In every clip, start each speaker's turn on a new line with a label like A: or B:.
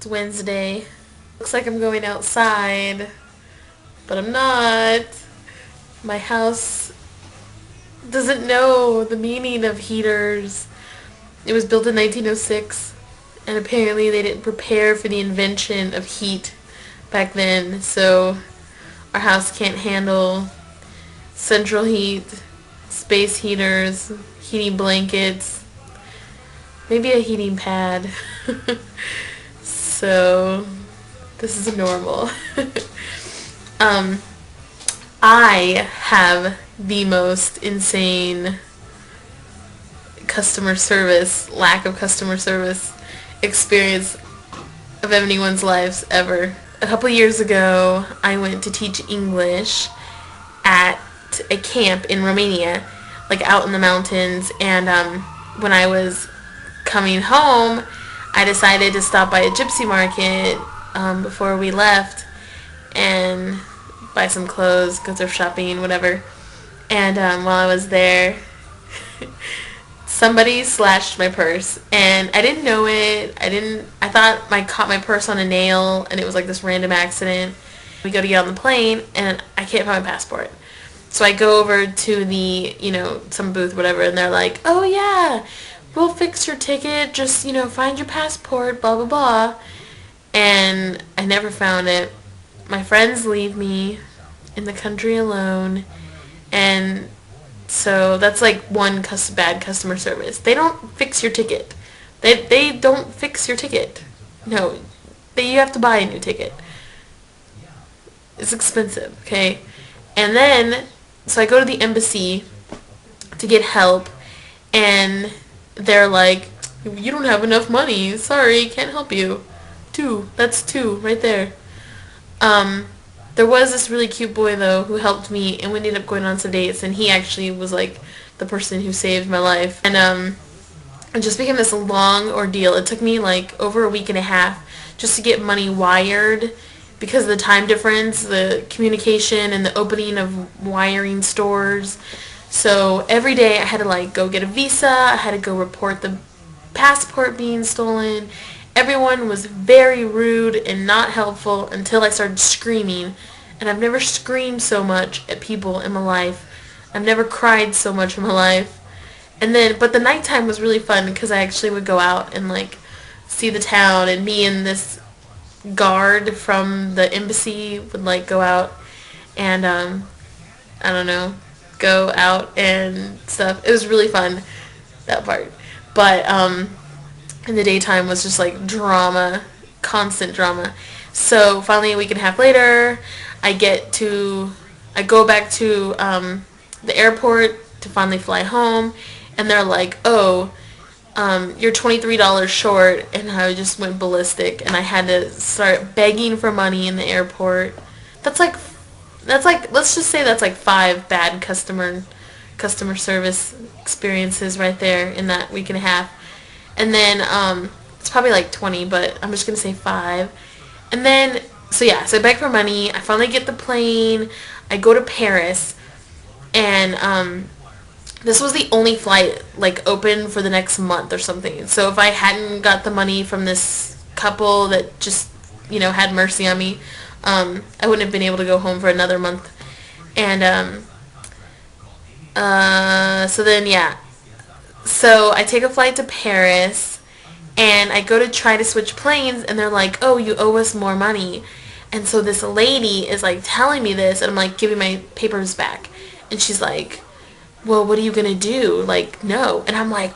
A: It's Wednesday. Looks like I'm going outside, but I'm not. My house doesn't know the meaning of heaters. It was built in 1906, and apparently they didn't prepare for the invention of heat back then, so our house can't handle central heat, space heaters, heating blankets, maybe a heating pad. So this is normal. I have the most insane lack of customer service experience of anyone's lives ever. A couple years ago, I went to teach English at a camp in Romania, like out in the mountains, and when I was coming home, I decided to stop by a gypsy market before we left and buy some clothes, go thrift shopping, whatever. And while I was there, somebody slashed my purse, and I didn't know it. I thought I caught my purse on a nail, and it was like this random accident. We go to get on the plane, and I can't find my passport. So I go over to the, some booth, whatever, and they're like, oh yeah, we'll fix your ticket, just, find your passport, blah, blah, blah. And I never found it. My friends leave me in the country alone, and so that's like one bad customer service. They don't fix your ticket. They don't fix your ticket. No, you have to buy a new ticket. It's expensive, okay? And then, so I go to the embassy to get help, and they're like, you don't have enough money. Sorry, can't help you. That's two right there. There was this really cute boy, though, who helped me, and we ended up going on some dates, and he actually was, like, the person who saved my life. And, it just became this long ordeal. It took me, like, over a week and a half just to get money wired because of the time difference, the communication, and the opening of wiring stores. So every day I had to, like, go get a visa. I had to go report the passport being stolen. Everyone was very rude and not helpful until I started screaming. And I've never screamed so much at people in my life. I've never cried so much in my life. But the nighttime was really fun because I actually would go out and, like, see the town, and me and this guard from the embassy would, like, go out and, I don't know, go out and stuff. It was really fun, that part. But, in the daytime was just like drama, constant drama. So finally a week and a half later, I go back to the airport to finally fly home, and they're like, oh, you're $23 short, and I just went ballistic, and I had to start begging for money in the airport. That's like let's just say that's like 5 bad customer service experiences right there in that week and a half. And then, it's probably like 20, but I'm just going to say 5. And then, so I beg for money. I finally get the plane. I go to Paris. And, this was the only flight, like, open for the next month or something. So if I hadn't got the money from this couple that just, had mercy on me, I wouldn't have been able to go home for another month. And, So I take a flight to Paris, and I go to try to switch planes, and they're like, oh, you owe us more money. And so this lady is, like, telling me this, and I'm, like, giving my papers back. And she's like, well, what are you going to do? Like, no. And I'm like,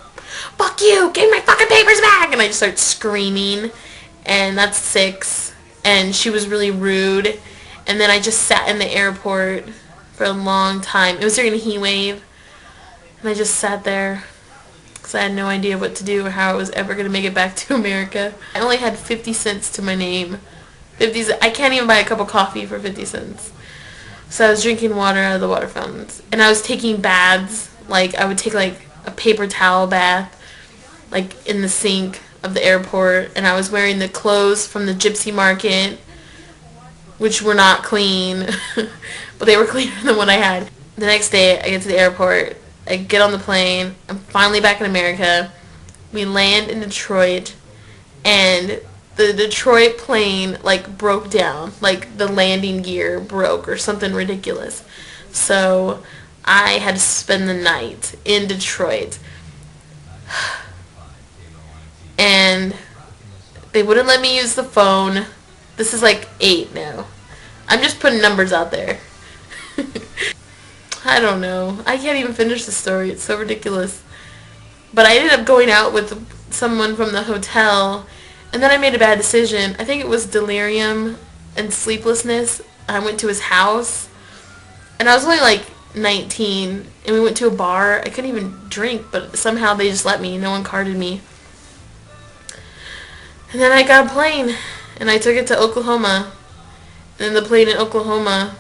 A: fuck you, give me my fucking papers back! And I just start screaming, and that's 6. And she was really rude. And then I just sat in the airport for a long time. It was during a heat wave, and I just sat there. I had no idea what to do or how I was ever going to make it back to America. I only had 50 cents to my name. I can't even buy a cup of coffee for 50 cents. So I was drinking water out of the water fountains. And I was taking baths. Like, I would take, like, a paper towel bath, like, in the sink of the airport. And I was wearing the clothes from the gypsy market, which were not clean. But they were cleaner than what I had. The next day, I get to the airport. I get on the plane. I'm finally back in America. We land in Detroit, and the Detroit plane like broke down, like the landing gear broke or something ridiculous. So I had to spend the night in Detroit. And they wouldn't let me use the phone. This is like 8 now. I'm just putting numbers out there. I don't know. I can't even finish the story. It's so ridiculous. But I ended up going out with someone from the hotel, and then I made a bad decision. I think it was delirium and sleeplessness. I went to his house, and I was only like 19, and we went to a bar. I couldn't even drink, but somehow they just let me. No one carded me. And then I got a plane, and I took it to Oklahoma. And then the plane in Oklahoma,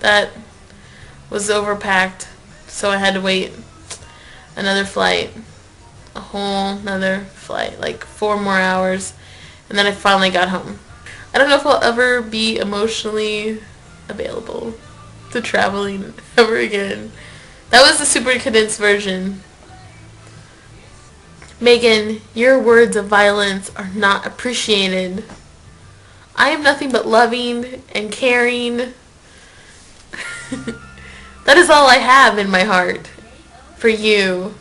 A: that was overpacked, so I had to wait another flight, a whole another flight, like 4 more hours, and then I finally got home. I don't know if I'll ever be emotionally available to traveling ever again. That was the super condensed version. Megan, your words of violence are not appreciated. I am nothing but loving and caring. That is all I have in my heart for you.